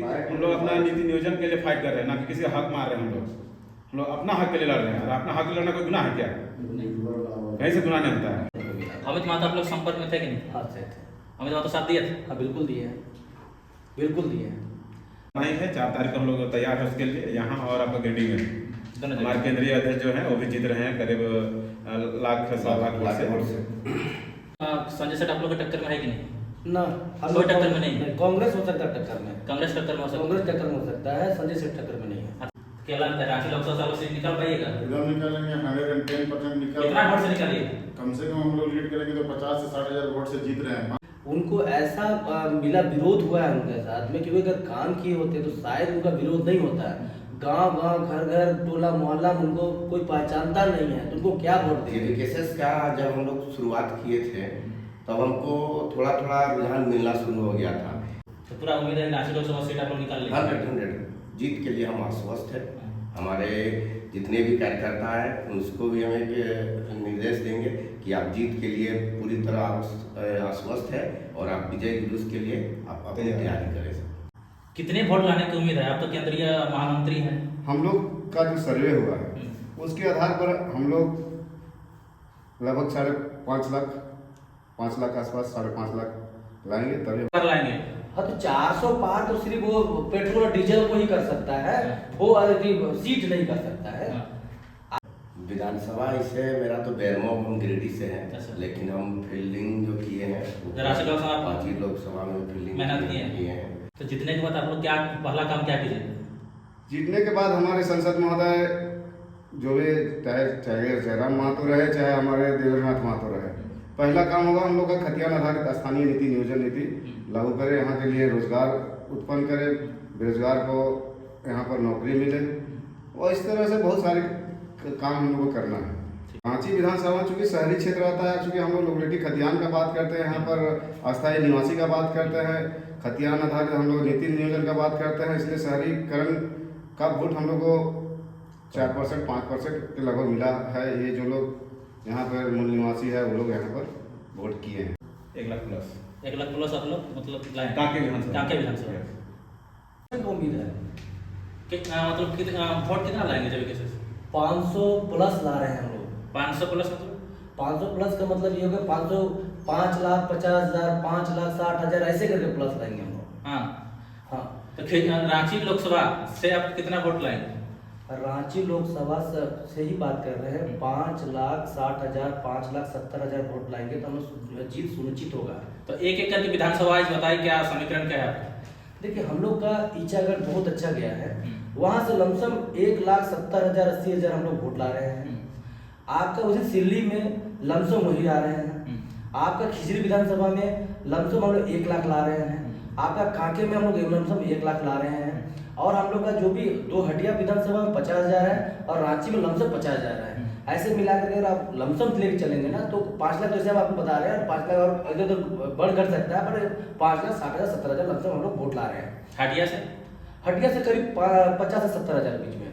हम लोग अपना नीति नियोजन के लिए फाइट कर रहे हैं, ना कि किसी का हक मार रहे हैं। हम लोग अपना हक के लिए लड़ रहे हैं। और अपना हक लड़ना कोई गुनाह है क्या? कहीं से गुनाह नहीं होता है। अमित महतो आप लोग संपर्क में थे कि नहीं? हाँ थे। अमित महतो साथ दिए थे? हाँ बिल्कुल दिए हैं, बिल्कुल दिए हैं। नहीं है 4 तारीख को हम लोग तैयार है उसके लिए, यहाँ और आपका गिरडी में। हमारे केंद्रीय अध्यक्ष जो है वो भी जीत रहे हैं करीब लाख 1.25 लाख वोट से। संजय सेठ आप लोग के टक्कर में है कि नहीं? ना कोई टक्कर में नहीं। कांग्रेस हो सकता है टक्कर में, कांग्रेस टक्कर में हो सकता है? कांग्रेस टक्कर में हो सकता है, संजय सेठ टक्कर में नहीं है। क्या लगता है रांची लोकसभा से निकल पाइएगा? एकदम निकालेंगे, 110% निकल। कितना वोट से निकालिए? कम से कम हम लोग लीड करेंगे तो 50 से 60 हजार वोट से जीत रहे हैं। उनको ऐसा मिला विरोध हुआ है उनके साथ में, क्योंकि अगर काम किए होते तो शायद उनका विरोध नहीं होता है। गांव गांव घर घर टोला मोहल्ला में उनको कोई पहचानता नहीं है, तो उनको क्या वोट देंगे? जेबी केसेस का जब हम लोग शुरुआत किए थे तब हमको थोड़ा थोड़ा रुझान मिलना शुरू हो गया था। तो पूरा उम्मीद है रांची लोकसभा सीट आप लोग निकाल लेंगे? 100% जीत के लिए हम आश्वस्त हैं। हमारे जितने भी कार्यकर्ता हैं उसको भी हम एक निर्देश देंगे कि आप जीत के लिए पूरी तरह आश्वस्त है और आप विजय जुलूस के लिए आप अपनी तैयारी करें। कितने वोट लाने की उम्मीद है? आप तो केंद्रीय महामंत्री हैं। हम लोग का जो सर्वे हुआ है उसके आधार पर हम लोग लगभग 5.5 लाख, 5 लाख के आसपास 5.5 लाख लाएंगे तभी कर लाएंगे। हाँ तो 400 पार तो सिर्फ वो पेट्रोल और डीजल को ही कर सकता है, वो सीट नहीं कर सकता है। विधानसभा इसे मेरा तो बेरमो हम गिरिडीह से है, लेकिन हम फील्डिंग जो किए हैं रांची लोकसभा 5 लोकसभा में फील्डिंग मेहनत किए हैं। तो जीतने के बाद आप लोग क्या पहला काम क्या कीजिए? जीतने के बाद हमारे संसद महोदय जो भी चाहे जयराम महतो रहे चाहे हमारे देवेंद्रनाथ महतो रहे, पहला काम होगा हम लोग का खतियान आधारित स्थानीय नीति नियोजन नीति लागू करें, यहाँ के लिए रोजगार उत्पन्न करें, बेरोजगार को यहाँ पर नौकरी मिले और इस तरह से बहुत सारे काम हम लोग को करना है। रांची विधानसभा चूँकि शहरी क्षेत्र आता है, चूँकि हम लोग लोकेलिटी खतियान का बात करते हैं, यहाँ पर अस्थायी निवासी का बात करते हैं, खतियान आधारित हम लोग नीति नियोजन का बात करते हैं, इसलिए शहरीकरण का वोट हम लोग को 4% 5% के लगभग मिला है। ये जो लोग यहाँ पर मूल निवासी है वो लोग यहाँ पर वोट किए हैं। 1 लाख प्लस 1 लाख प्लस आप लोग मतलब लाए? कांके विधानसभा उम्मीद है मतलब वोट कितना लाएंगे जब कैसे? 500 प्लस ला रहे हैं हम लोग। 500 प्लस मतलब 500 प्लस का मतलब ये होगा 5,50,000 5,60,000 ऐसे करके प्लस लाएंगे हम लोग। हाँ हाँ तो रांची लोकसभा से आप कितना वोट लाएंगे? रांची लोकसभा से ही बात कर रहे हैं, 5,60,000 5,70,000 वोट लाएंगे तो हम लोग जीत सुनिश्चित होगा। तो एक एक करके विधानसभा बताइए क्या समीकरण क्या है आपका? देखिए हम लोग का ईचागढ़ बहुत अच्छा गया है, वहाँ से लमसम 1,70,000 80,000 हम लोग वोट ला रहे हैं। आपका उसी सिल्ली में लमसम वही आ रहे हैं। आपका खिचड़ी विधानसभा में लमसम हम लोग 1 लाख ला रहे हैं। आपका कांके में हम लोग लमसम 1 लाख ला रहे हैं। और हम लोग का जो भी 2 हटिया विधानसभा में 50,000 है और रांची में लमसम 50,000 है। ऐसे मिलाकर अगर आप लमसम लेके चलेंगे ना तो 5 लाख जैसे हम आपको बता रहे हैं, 5 लाख और इधर तो बढ़ कर सकता है, पर 5,60,000 70,000 लमसम हम लोग वोट ला रहे हैं। हटिया से करीब 50 से 70,000 बीच में।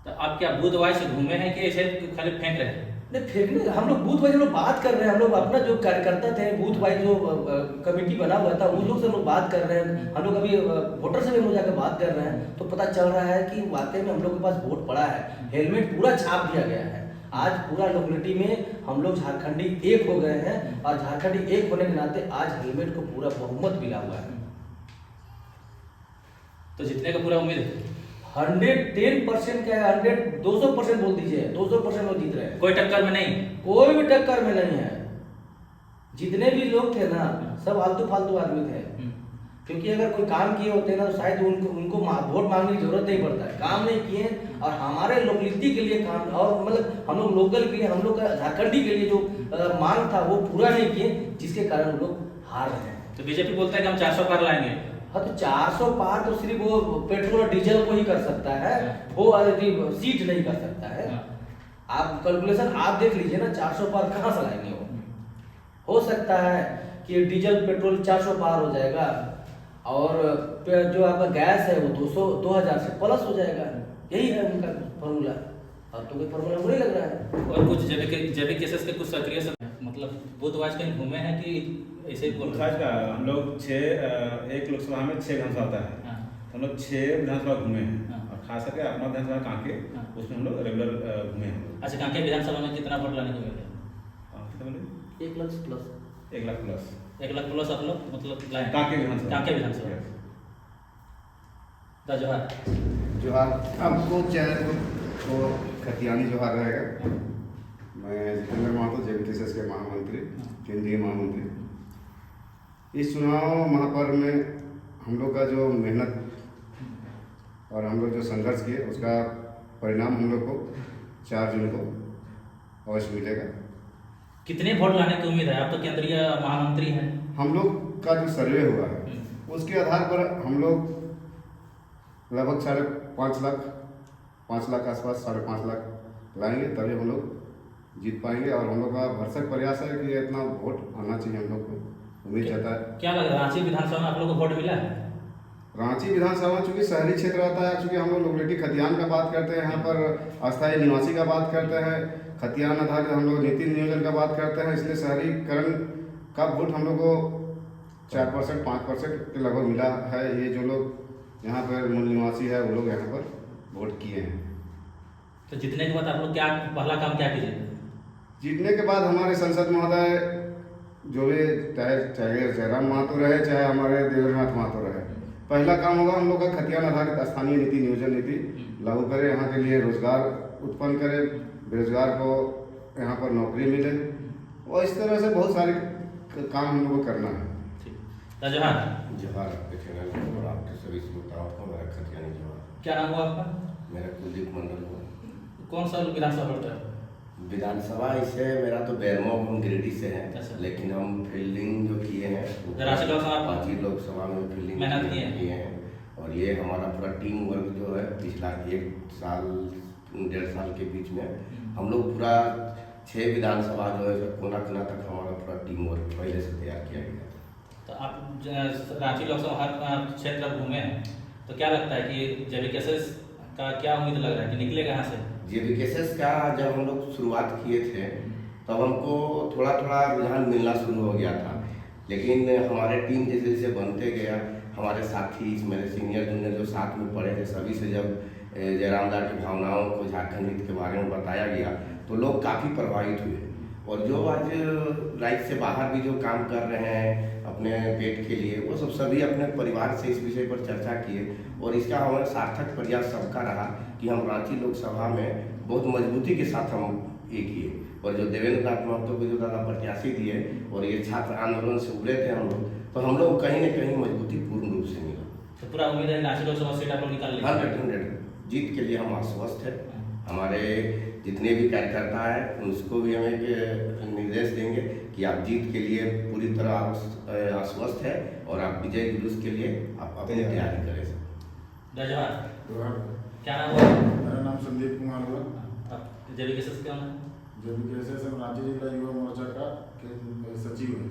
तो आप क्या बूथ वाइज घूमे हैं कि ऐसे खाली फेंक रहे हैं? नहीं फेंकने, हम लोग बूथ वाइज हम लोग बात कर रहे हैं। हम लोग अपना जो कार्यकर्ता थे बूथ वाइज जो कमेटी बना हुआ था उन लोग से हम लोग बात कर रहे हैं। हम लोग अभी वोटर से भी हम लोग जाकर बात कर रहे हैं तो पता चल रहा है कि वाकई में हम लोग के पास वोट पड़ा है। हेलमेट पूरा छाप दिया गया है। आज पूरा लोकेलिटी में हम लोग झारखंडी एक हो गए हैं और झारखंडी एक होने के नाते आज हेलमेट को पूरा बहुमत मिला हुआ है। तो जीतने का पूरा उम्मीद है? 110% क्या है, 200% बोल दीजिए, 200% लोग जीत रहे हैं। कोई टक्कर में नहीं? कोई भी टक्कर में नहीं है। जितने भी लोग थे ना सब आलतू फालतू आदमी थे, क्योंकि अगर कोई काम किए होते ना तो शायद उनको वोट मांगने की जरूरत नहीं पड़ता है। काम नहीं किए और हमारे लोकलिटी के लिए काम, और मतलब हम लोग लोकल के लिए, हम लोग का झारखंडी के लिए जो मांग था वो पूरा नहीं किए, जिसके कारण लोग हार रहे हैं। तो बीजेपी बोलता है कि हम 400 पार लाएंगे। हाँ तो 400 पार तो सिर्फ वो पेट्रोल और डीजल को ही कर सकता है, वो सीट नहीं कर सकता है। आप कैलकुलेशन आप देख लीजिए ना, 400 पार कहाँ से लाएंगे वो? हो सकता है कि डीजल पेट्रोल 400 पार हो जाएगा और जो आपका गैस है वो 2,000 से प्लस हो जाएगा। यही है उनका फॉर्मूला। अब तो कोई फॉर्मूला बुरा लग रहा है। और कुछ जेबी केसेस के कुछ सक्रिय मतलब बूथ वाइज कहीं घूमे हैं कि ऐसे ही बोल का हम लोग 1 लोकसभा में 6 विधानसभा होता है। हम लोग 6 विधानसभा घूमे हैं हाँ। और खास करके अपना विधानसभा कांके हाँ। उसमें हम लोग रेगुलर घूमे हैं हम लोग। अच्छा, कांके विधानसभा में कितना वोट लाने को मिले? कितना बोले? 1 lakh plus 1 lakh plus 1 lakh plus आप लोग मतलब लाए? कांके विधानसभा। कांके विधानसभा। Yes. जोहार। जोहार। आपको चैनल को खतियानी जोहार रहेगा। मैं जितेंद्र महतो JBKSS के महामंत्री, केंद्रीय महामंत्री। इस चुनाव महापर्व में हम लोग का जो मेहनत और हम लोग जो संघर्ष किए उसका परिणाम हम लोग को 4 जून को अवश्य मिलेगा। कितने वोट लाने की उम्मीद है? आप तो केंद्रीय महामंत्री हैं। हम लोग का जो सर्वे हुआ है उसके आधार पर हम लोग लगभग 5.5 लाख 5 लाख आसपास 5.5 लाख लाएंगे, तभी हम लोग जीत पाएंगे। और हम लोग का भरसक प्रयास है कि इतना वोट आना चाहिए, हम लोग को उम्मीद जाता है। क्या लग रहा है रांची विधानसभा में आप लोगों को वोट मिला है? रांची विधानसभा चूँकि शहरी क्षेत्र रहता है, चूँकि हम लोग लोकेलिटी खतियान का बात करते हैं, यहाँ पर अस्थायी निवासी का बात करते हैं, खतियान आधारित हम लोग नीति नियोजन का बात करते हैं, इसलिए शहरीकरण का वोट हम लोग को 4% 5% के लगभग मिला है। ये जो लोग यहाँ पर मूल निवासी है वो लोग यहाँ पर वोट किए हैं। तो जीतने के बाद आप लोग क्या पहला काम क्या कीजिए? जीतने के बाद हमारे संसद महोदय जो भी चाहे जयराम महतो रहे, चाहे हमारे देवेंद्रनाथ महतो रहे, पहला काम होगा हम लोग का खतियान आधारित स्थानीय नीति नियोजन नीति लागू करें, यहाँ के लिए रोजगार उत्पन्न करें, बेरोजगार को यहाँ पर नौकरी मिले, और इस तरह से बहुत सारे काम हम लोग को करना है। जोहार। जोहार आपके चैनल को और आपके सभी श्रोताओं को मेरा खतियानी जोहार। क्या नाम हुआ आपका? मेरा कुलदीप मंडल हुआ। कौन सा विधानसभा वोट है? विधानसभा इसे मेरा तो बैरमो हम गिरिडीह से है, अच्छा। लेकिन हम फील्डिंग जो किए हैं रांची लोकसभा 5 लोकसभा में फील्डिंग मेहनत किए हैं। और ये हमारा पूरा टीम वर्क जो है पिछला 1 साल 1.5 साल के बीच में हम लोग पूरा 6 विधानसभा जो है कोना कोना तक हमारा पूरा टीम वर्क पहले से तैयार किया गया। तो आप रांची लोकसभा हर क्षेत्र आप घूमे हैं, तो क्या लगता है कि JBKSS का क्या उम्मीद लग रहा है कि निकलेगा यहाँ से? JBKSS का जब हम लोग शुरुआत किए थे तब हमको थोड़ा थोड़ा रुझान मिलना शुरू हो गया था, लेकिन हमारे टीम जैसे जैसे बनते गया, हमारे साथी मेरे सीनियर जूनियर जो साथ में पढ़े थे सभी से जब जयराम दास की भावनाओं को झारखंड हित के बारे में बताया गया तो लोग काफ़ी प्रभावित हुए। और जो आज राज्य से बाहर भी जो काम कर रहे हैं अपने पेट के लिए, वो सब सभी अपने परिवार से इस विषय पर चर्चा किए और इसका हमारा सार्थक प्रयास सबका रहा कि हम रांची लोकसभा में बहुत मजबूती के साथ हम ये किए। और जो देवेंद्रनाथ महतो को जो दादा प्रत्याशी दिए और ये छात्र आंदोलन से उभरे थे हम लोग, तो हम लोग कहीं न कहीं मजबूती पूर्ण रूप से मिला। तो पूरा उम्मीद है रांची लोकसभा सीट आप लोग निकाल लेंगे? 100% जीत के लिए हम आश्वस्त हैं। हमारे जितने भी कार्यकर्ता हैं उसको भी हम एक निर्देश देंगे कि आप जीत के लिए पूरी तरह आश्वस्त है और आप विजय जुलूस के लिए आप अपनी तैयारी करें। जोहार। जोहार। क्या नाम हुआ? मेरा नाम संदीप कुमार हुआ। आप JBKSS कौन है? JBKSS हम रांची जिला युवा मोर्चा का सचिव है।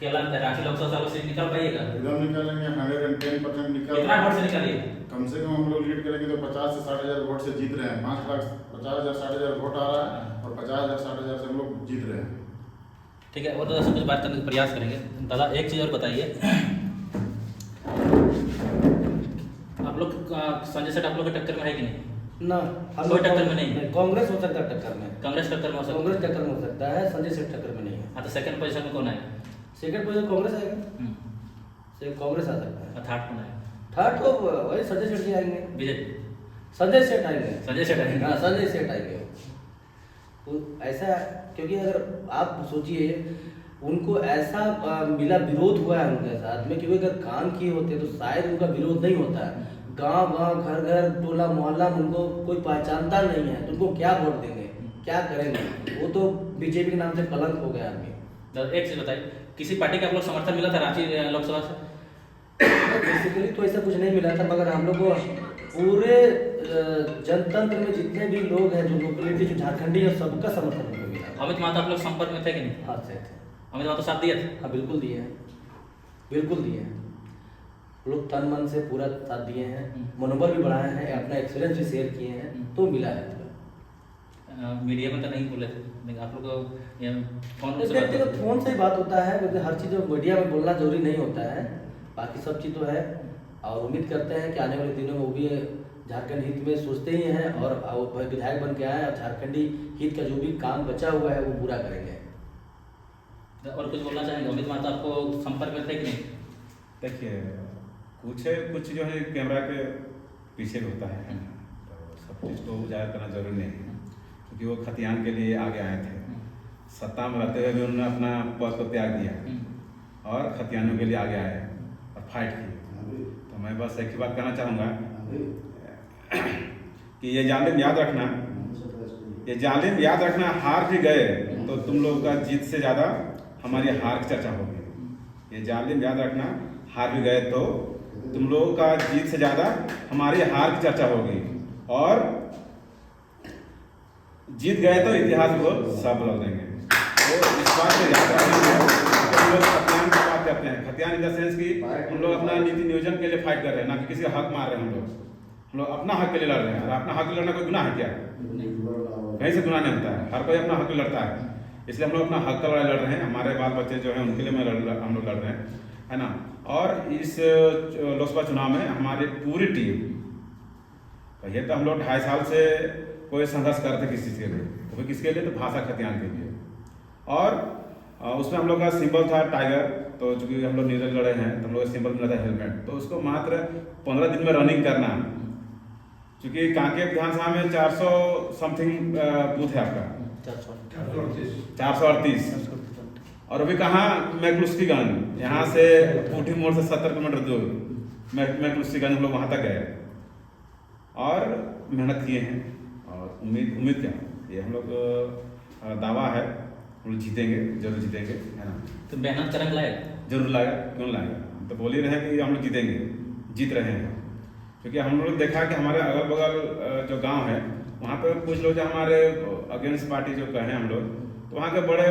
क्या लगता है रांची लोकसभा से सीट निकाल पाइएगा? एकदम निकालेंगे, 110% निकाल। कितना वोट से निकालिए? कम से कम हम लोग लीड करेंगे तो 50 से 60,000 वोट से जीत रहे हैं। 5,50,000 60,000 वोट आ रहा है और 50,000 60,000 से हम लोग जीत रहे हैं। ठीक है, और दादा से कुछ बात करने का प्रयास करेंगे। दादा एक चीज़ और बताइए, आप लोग संजय सेठ आप लोग के टक्कर में है कि नहीं? ना, कोई टक्कर में नहीं? कांग्रेस हो सकता है टक्कर में, कांग्रेस टक्कर में हो सकता है? कांग्रेस टक्कर में हो सकता है, संजय सेठ टक्कर में नहीं है। हाँ, तो सेकंड पोजीशन में कौन है? सेकंड पोजीशन कांग्रेस आएगा, कांग्रेस आ सकता है। और थर्ड कौन है? थर्ड को वही संजय सेठ जी आएंगे, बीजेपी संजय सेठ आएंगे, संजय सेठ आएंगे। हाँ संजय सेठ आएंगे। तो ऐसा क्योंकि अगर आप सोचिए उनको ऐसा मिला विरोध हुआ है उनके साथ में, क्योंकि अगर काम किए होते तो शायद उनका विरोध नहीं होता है। गांव गांव घर घर टोला मोहल्ला में उनको कोई पहचानता नहीं है, तो उनको क्या वोट देंगे, क्या करेंगे? वो तो बीजेपी के नाम से कलंक हो गया आदमी। तो एक चीज़ बताइए, किसी पार्टी का आप लोग समर्थन मिला था रांची लोकसभा से? बेसिकली तो ऐसा कुछ नहीं मिला था, मगर हम लोग को पूरे जनतंत्र में जितने भी लोग हैं जो लोकलिटी जो झारखंडी है सबका समर्थन हमको मिला। अमित महतो आप लोग संपर्क में थे कि नहीं? हाँ से थे, अमित महतो साथ दिए थे? हाँ बिल्कुल दिए हैं, बिल्कुल दिए हैं। लोग तन मन से पूरा साथ दिए हैं, मनोबल भी बढ़ाए हैं, अपना एक्सपीरियंस भी शेयर किए हैं, तो मिला है। मीडिया में तो नहीं बोले थे, लेकिन आप लोग को फोन से व्यक्तिगत फोन से ही बात होता है, क्योंकि हर चीज़ मीडिया में बोलना जरूरी नहीं होता है। बाकी सब चीज़ तो है, और उम्मीद करते हैं कि आने वाले दिनों में वो भी झारखंड हित में सोचते ही हैं और विधायक बन के आए और झारखंडी हित का जो भी काम बचा हुआ है वो पूरा करेंगे। और कुछ बोलना चाहेंगे? अमित महतो आपको संपर्क में थे कि नहीं? देखिए कुछ जो है कैमरा के पीछे भी होता है ना, तो सब चीज़ तो उजागर करना जरूरी नहीं है, क्योंकि वो खतियान के लिए आगे आए थे। सत्ता में रहते हुए भी उन्होंने अपना पद को त्याग दिया और खतियानों के लिए आगे आए और फाइट की। तो मैं बस एक ही बात कहना चाहूँगा कि ये जालिम याद रखना, हार भी गए तो तुम लोगों का जीत से ज़्यादा हमारी हार की चर्चा होगी। ये जालिम याद रखना, हार भी गए तो तुम लोगों का जीत से ज़्यादा हमारी हार की चर्चा होगी, और जीत गए तो इतिहास को सब बदल देंगे। तो इस बात को याद रखना है। हम लोग खतियान की बात करते हैं, खतियान इन द सेंस कि हम लोग अपना नीति नियोजन के लिए फाइट कर रहे हैं, ना कि किसी का हक मार रहे हैं। हम लोग अपना हक के लिए लड़ रहे हैं, और अपना हक लड़ना कोई गुनाह है क्या? कहीं से गुनाह नहीं होता है, हर कोई अपना हक लड़ता है। इसलिए हम लोग अपना हक का लड़ाई लड़ रहे हैं, हमारे बाल बच्चे जो हैं उनके लिए हम लोग लड़ रहे हैं, है ना। और इस लोकसभा चुनाव में हमारी पूरी टीम, कहिए तो हम लोग 2.5 साल से कोई संघर्ष करते किसी चीज़ के लिए, तो किसके लिए? तो भाषा खतियान के लिए। और उसमें हम लोग का सिंबल था टाइगर, तो चूँकि हम लोग निर्दल लड़े हैं तो हम लोग का सिंबल मिला था हेलमेट। तो उसको मात्र 15 दिन में रनिंग करना, चूँकि कांकेर विधानसभा में 400 समथिंग बूथ है आपका, 438, और अभी कहाँ मैक्लुस्कीगंज, यहाँ से पूठी मोड़ से 70 किलोमीटर दूर मैक्लुस्कीगंज हम लोग वहाँ तक गए और मेहनत किए हैं। और उम्मीद क्या, ये हम लोग दावा है, हम लोग जीतेंगे, जरूर जीतेंगे, है ना। तो मेहनत का रंग लाएगा? जरूर लाएगा, क्यों लाएगा। हम तो बोल ही रहे हैं कि हम लोग जीतेंगे, जीत रहे हैं। क्योंकि हम लोग देखा कि हमारे अगल बगल जो गांव है वहाँ पे कुछ लोग जो हमारे अगेंस्ट पार्टी जो कहें हम लोग, तो वहाँ के बड़े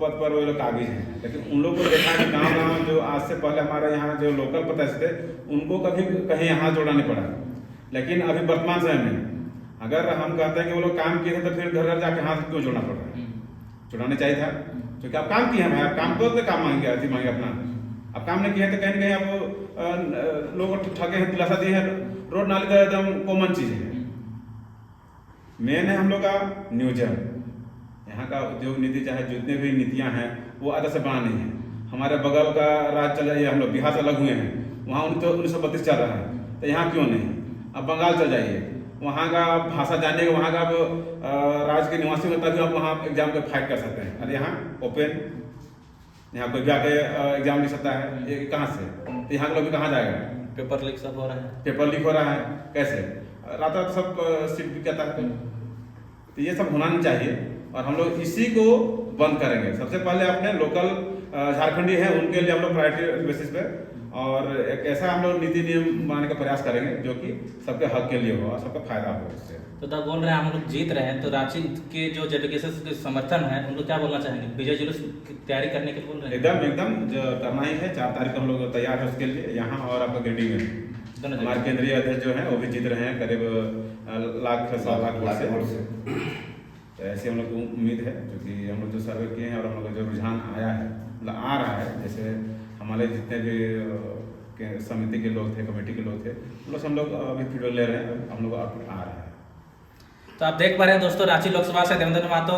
पद पर वो लोग काबिज हैं, लेकिन उन लोग को देखा कि गाँव जो आज से पहले हमारे यहाँ जो लोकल प्रत्याशी थे उनको कभी कहीं यहाँ जोड़ना नहीं पड़ा। लेकिन अभी वर्तमान समय में अगर हम कहते हैं कि वो लोग काम किए थे तो फिर घर घर जाके हाथ क्यों जोड़ना पड़ रहा है? जोड़ाना चाहिए था, क्योंकि आप काम किए हैं भाई, आप काम तो काम मांगे अपना, अब काम नहीं किए तो कहीं ना कहीं आप लोगों को ठगे हैं, दिलासा दिए हैं। रोड नाली तो एकदम कॉमन चीज़ है। मेन है हम लोग का नियोजन, यहाँ का उद्योग नीति चाहे जितने भी नीतियाँ हैं वो आधा से बना नहीं है। हमारे बगल का राज्य चल जाइए, हम लोग बिहार से अलग हुए हैं, वहाँ 1932 चल रहा है, तो यहाँ क्यों नहीं? अब बंगाल चल जाइए, वहाँ का भाषा जानिए, वहाँ का राज्य के निवासी होता है, आप वहाँ एग्जाम को फाइट कर सकते हैं। अरे यहाँ ओपन, यहाँ कोई भी आके एग्जाम लिख सकता है, ये कहाँ से? तो यहाँ के लोग कहाँ जाएगा? पेपर लीक सब हो रहा है, पेपर लीक हो रहा है, कैसे? रात रात सब सीट बिक जाता है। तो ये सब होना नहीं चाहिए, और हम लोग इसी को बंद करेंगे। सबसे पहले अपने लोकल झारखंडी हैं उनके लिए हम लोग प्रायोरिटी बेसिस पे, और एक ऐसा हम लोग नीति नियम बनाने का प्रयास करेंगे जो कि सबके हक के लिए हो और सबका फायदा हो इससे। तो तब बोल रहे हैं हम लोग जीत रहे हैं, तो रांची के जो जेडीकेएस के समर्थन है उनको क्या बोलना चाहेंगे? विजय जुलूस की तैयारी करने के लिए बोल रहे हैं? एकदम करना ही है। 4 तारीख को हम लोग तैयार है उसके लिए, यहाँ और आपका गिरडी में। हमारे केंद्रीय अध्यक्ष जो हैं वो भी जीत रहे हैं करीब 1 लाख से 1.25 लाख वोट से। तो ऐसी हम लोग को उम्मीद है, क्योंकि हम लोग जो सर्वे किए हैं और हम लोग का जो रुझान आया है, मतलब आ रहा है, जैसे हमारे जितने भी समिति के लोग थे, कमेटी के लोग थे, हम लोग अभी फीडबैक ले रहे हैं, हम लोग आउटपुट आ रहा है। तो आप देख पा रहे हैं दोस्तों, रांची लोकसभा से देवेंद्र महतो